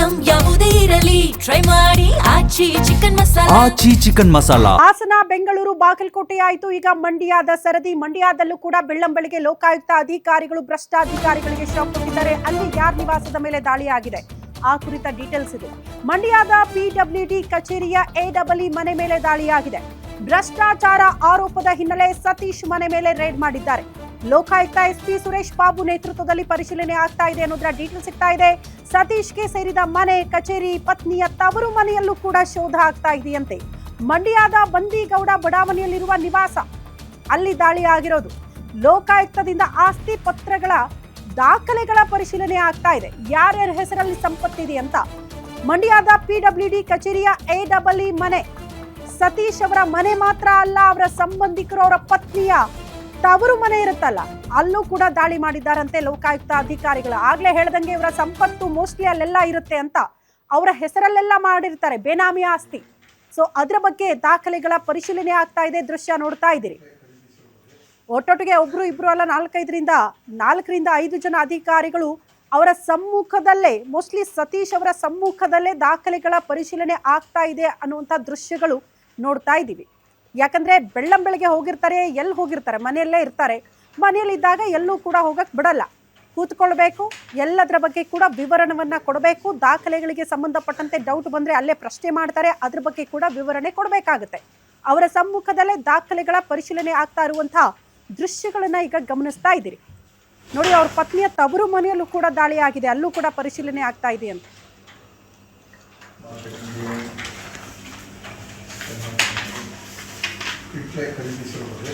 Item ಯಾವುದೇ ಇರಲಿ try ಮಾಡಿ ಆಚಿ ಚಿಕನ್ ಮಸಾಲಾ. ಆಚಿ ಚಿಕನ್ ಮಸಾಲಾ. ಹಾಸನ, ಬೆಂಗಳೂರು, ಬಾಗಲಕೋಟೆ ಆಯಿತು, ಈಗ ಮಂಡ್ಯದ ಸರದಿ. ಮಂಡ್ಯದಲ್ಲೂ ಕೂಡ ಬೆಳ್ಳಂಬೆಳಗ್ಗೆ ಲೋಕಾಯುಕ್ತ ಅಧಿಕಾರಿಗಳು ಭ್ರಷ್ಟಾಧಿಕಾರಿಗಳಿಗೆ ಶಾಕ್ ಕೊಟ್ಟಿದ್ದಾರೆ. ಅಲ್ಲಿ ಯಾರ ನಿವಾಸದ ಮೇಲೆ ದಾಳಿ ಆಗಿದೆ ಆ ಕುರಿತ ಡೀಟೇಲ್ಸ್ ಇದೆ. ಮಂಡ್ಯದ ಪಿಡಬ್ಲ್ಯೂಡಿ ಕಚೇರಿಯ ಎಡಬ್ಲ್ಯೂ ಮನೆ ಮೇಲೆ ದಾಳಿಯಾಗಿದೆ. ಭ್ರಷ್ಟಾಚಾರ ಆರೋಪದ ಹಿನ್ನೆಲೆ ಸತೀಶ್ ಮನೆ ಮೇಲೆ ರೇಡ್ ಮಾಡಿದ್ದಾರೆ. ಲೋಕಾಯುಕ್ತ ಎಸ್ಪಿ ಸುರೇಶ್ ಬಾಬು ನೇತೃತ್ವದಲ್ಲಿ ಪರಿಶೀಲನೆ ಆಗ್ತಾ ಇದೆ ಅನ್ನೋದರ ಡೀಟೇಲ್ ಸಿಗ್ತಾ ಇದೆ. ಸತೀಶ್ಗೆ ಸೇರಿದ ಮನೆ, ಕಚೇರಿ, ಪತ್ನಿಯ ತವರು ಮನೆಯಲ್ಲೂ ಕೂಡ ಶೋಧ ಆಗ್ತಾ ಇದೆಯಂತೆ. ಮಂಡ್ಯದ ಬಂದಿಗೌಡ ಬಡಾವಣೆಯಲ್ಲಿರುವ ನಿವಾಸ, ಅಲ್ಲಿ ದಾಳಿ ಆಗಿರೋದು. ಲೋಕಾಯುಕ್ತದಿಂದ ಆಸ್ತಿ ಪತ್ರಗಳ ದಾಖಲೆಗಳ ಪರಿಶೀಲನೆ ಆಗ್ತಾ ಇದೆ. ಯಾರ್ಯಾರ ಹೆಸರಲ್ಲಿ ಸಂಪತ್ತಿದೆ ಅಂತ. ಮಂಡ್ಯದ ಪಿಡಬ್ಲ್ಯೂಡಿ ಕಚೇರಿಯ ಎಡಬ್ಲ್ಯೂ ಮನೆ, ಸತೀಶ್ ಅವರ ಮನೆ ಮಾತ್ರ ಅಲ್ಲ, ಅವರ ಸಂಬಂಧಿಕರು, ಅವರ ಪತ್ನಿಯ ತವರು ಮನೆ ಇರುತ್ತಲ್ಲ, ಅಲ್ಲೂ ಕೂಡ ದಾಳಿ ಮಾಡಿದ್ದಾರಂತೆ ಲೋಕಾಯುಕ್ತ ಅಧಿಕಾರಿಗಳು. ಆಗ್ಲೇ ಹೇಳ್ದಂಗೆ ಇವರ ಸಂಪತ್ತು ಮೋಸ್ಟ್ಲಿ ಅಲ್ಲೆಲ್ಲ ಇರುತ್ತೆ ಅಂತ, ಅವರ ಹೆಸರಲ್ಲೆಲ್ಲ ಮಾಡಿರ್ತಾರೆ ಬೇನಾಮಿ ಆಸ್ತಿ. ಸೊ ಅದ್ರ ಬಗ್ಗೆ ದಾಖಲೆಗಳ ಪರಿಶೀಲನೆ ಆಗ್ತಾ ಇದೆ. ದೃಶ್ಯ ನೋಡ್ತಾ ಇದ್ದೀರಿ. ಒಟ್ಟೊಟ್ಟಿಗೆ ಒಬ್ರು ಇಬ್ರು ಅಲ್ಲ, 4ರಿಂದ 5 ಜನ ಅಧಿಕಾರಿಗಳು ಅವರ ಸಮ್ಮುಖದಲ್ಲೇ, ಮೋಸ್ಟ್ಲಿ ಸತೀಶ್ ಅವರ ಸಮ್ಮುಖದಲ್ಲೇ ದಾಖಲೆಗಳ ಪರಿಶೀಲನೆ ಆಗ್ತಾ ಇದೆ ಅನ್ನುವಂಥ ದೃಶ್ಯಗಳು ನೋಡ್ತಾ ಇದ್ದೀವಿ. ಯಾಕಂದ್ರೆ ಬೆಳ್ಳಂಬೆಳಗ್ಗೆ ಹೋಗಿರ್ತಾರೆ, ಎಲ್ಲಿ ಹೋಗಿರ್ತಾರೆ, ಮನೆಯಲ್ಲೇ ಇರ್ತಾರೆ. ಮನೆಯಲ್ಲಿದ್ದಾಗ ಎಲ್ಲೂ ಕೂಡ ಹೋಗಕ್ಕೆ ಬಿಡಲ್ಲ, ಕೂತ್ಕೊಳ್ಬೇಕು, ಎಲ್ಲದರ ಬಗ್ಗೆ ಕೂಡ ವಿವರಣೆಯನ್ನ ಕೊಡಬೇಕು. ದಾಖಲೆಗಳಿಗೆ ಸಂಬಂಧಪಟ್ಟಂತೆ ಡೌಟ್ ಬಂದರೆ ಅಲ್ಲೇ ಪ್ರಶ್ನೆ ಮಾಡ್ತಾರೆ, ಅದ್ರ ಬಗ್ಗೆ ಕೂಡ ವಿವರಣೆ ಕೊಡಬೇಕಾಗುತ್ತೆ. ಅವರ ಸಮ್ಮುಖದಲ್ಲೇ ದಾಖಲೆಗಳ ಪರಿಶೀಲನೆ ಆಗ್ತಾ ಇರುವಂತಹ ದೃಶ್ಯಗಳನ್ನ ಈಗ ಗಮನಿಸ್ತಾ ಇದ್ದೀರಿ. ನೋಡಿ, ಅವ್ರ ಪತ್ನಿಯ ತವರು ಮನೆಯಲ್ಲೂ ಕೂಡ ದಾಳಿ ಆಗಿದೆ, ಅಲ್ಲೂ ಕೂಡ ಪರಿಶೀಲನೆ ಆಗ್ತಾ ಇದೆ ಅಂತ. ಖರೀದಿಸಿರುವುದು